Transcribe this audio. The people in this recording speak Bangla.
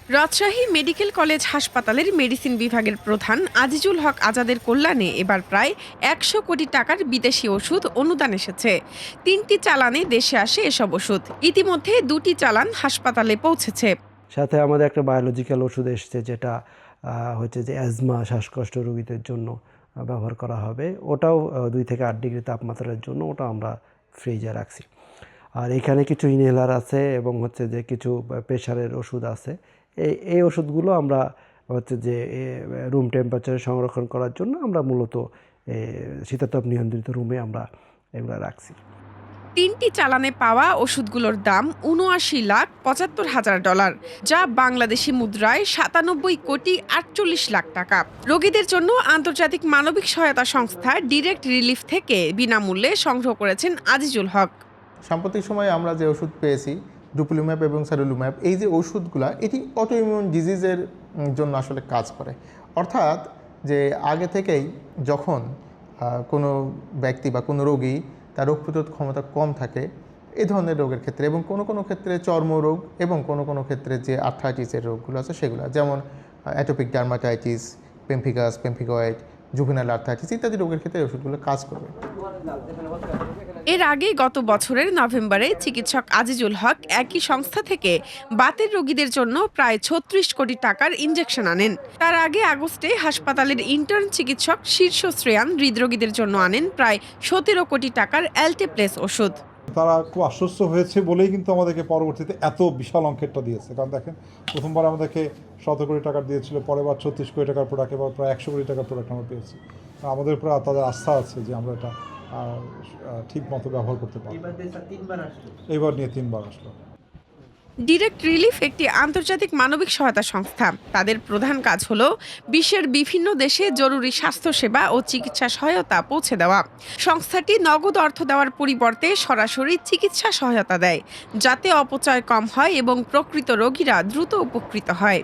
রাজশাহী মেডিকেল কলেজ হাসপাতালের মেডিসিন বিভাগের প্রধান আজিজুল হক আজাদের কল্যাণে এবার প্রায় ১০০ কোটি টাকার বিদেশি ওষুধ অনুদান এসেছে। ৩টি চালানে দেশে আসে এসব ওষুধ। ইতিমধ্যে ২টি চালান হাসপাতালে পৌঁছেছে। সাথে আমাদের একটা বায়োলজিক্যাল ওষুধ এসেছে, যেটা হচ্ছে যে অ্যাজমা, শ্বাসকষ্ট রোগীদের জন্য ব্যবহার করা হবে। ওটাও ২ থেকে ৮ ডিগ্রি তাপমাত্রার জন্য ওটা আমরা ফ্রিজে রাখছি। আর এখানে কিছু ইনহেলার আছে এবং হচ্ছে যে কিছু প্রেশারের ওষুধ আছে। এই ওষুধগুলো আমরা হচ্ছে যে রুম টেম্পারেচারে সংরক্ষণ করার জন্য আমরা মূলত শীতাতপ নিয়ন্ত্রিত রুমে আমরা এগুলো রাখছি। ৩টি চালানে পাওয়া ওষুধগুলোর দাম $৭৯,৭৫,০০০, যা বাংলাদেশি মুদ্রায় ৯৭,৪৮,০০,০০০ টাকা। রোগীদের জন্য আন্তর্জাতিক মানবিক সহায়তা সংস্থা ডিরেক্ট রিলিফ থেকে বিনামূল্যে সংগ্রহ করেছেন আজিজুল হক। সাম্প্রতিক সময়ে আমরা যে ওষুধ পেয়েছি ডুপিলুম্যাব এবং স্যাডুলুম্যাব, এই যে ওষুধগুলো এটি অটোইমিউন ডিজিজের জন্য আসলে কাজ করে। অর্থাৎ যে আগে থেকেই যখন কোনো ব্যক্তি বা কোনো রোগী তার রোগ প্রতিরোধ ক্ষমতা কম থাকে এই ধরনের রোগের ক্ষেত্রে, এবং কোনো কোনো ক্ষেত্রে চর্মরোগ এবং কোনো কোনো ক্ষেত্রে যে আর্থ্রাইটিসের রোগগুলো আছে সেগুলো, যেমন atopic dermatitis, pemphigus, pemphigoid, juvenile arthritis ইত্যাদি রোগের ক্ষেত্রে এই ওষুধগুলো কাজ করবে। এর আগে গত বছরের নভেম্বরে চিকিৎসক আজিজুল হক একই সংস্থা থেকে বাতের রোগীদের জন্য প্রায় ৩৬ কোটি টাকার ইনজেকশন আনেন। তার আগে আগস্টে হাসপাতালের ইন্টার্ন চিকিৎসক শীর্ষ শ্রেয়ান হৃদরোগীদের জন্য আনেন প্রায় ১৭ কোটি টাকার অ্যালটেপ্লেস ওষুধ। তারা খুব আশ্বস্ত হয়েছে বলেই কিন্তু আমাদেরকে পরবর্তীতে এত বিশাল অঙ্কেরটা দিয়েছে। কারণ দেখেন, প্রথমবার আমাদেরকে ১৭ কোটি টাকা দিয়েছিল, পরের বার ৩৬ কোটি টাকার প্রোডাক্ট, এবার প্রায় ১০০ কোটি টাকার প্রোডাক্ট আমরা পেয়েছি। আমাদের উপরে তাদের আস্থা আছে যে আমরা এটা ঠিক মতো ব্যবহার করতে পারি। এইবার নিয়ে ৩বার আসলো। ডিরেক্ট রিলিফ একটি আন্তর্জাতিক মানবিক সহায়তা সংস্থা। তাদের প্রধান কাজ হলো বিশ্বের বিভিন্ন দেশে জরুরি স্বাস্থ্যসেবা ও চিকিৎসা সহায়তা পৌঁছে দেওয়া। সংস্থাটি নগদ অর্থ দেওয়ার পরিবর্তে সরাসরি চিকিৎসা সহায়তা দেয়, যাতে অপচয় কম হয় এবং প্রকৃত রোগীরা দ্রুত উপকৃত হয়।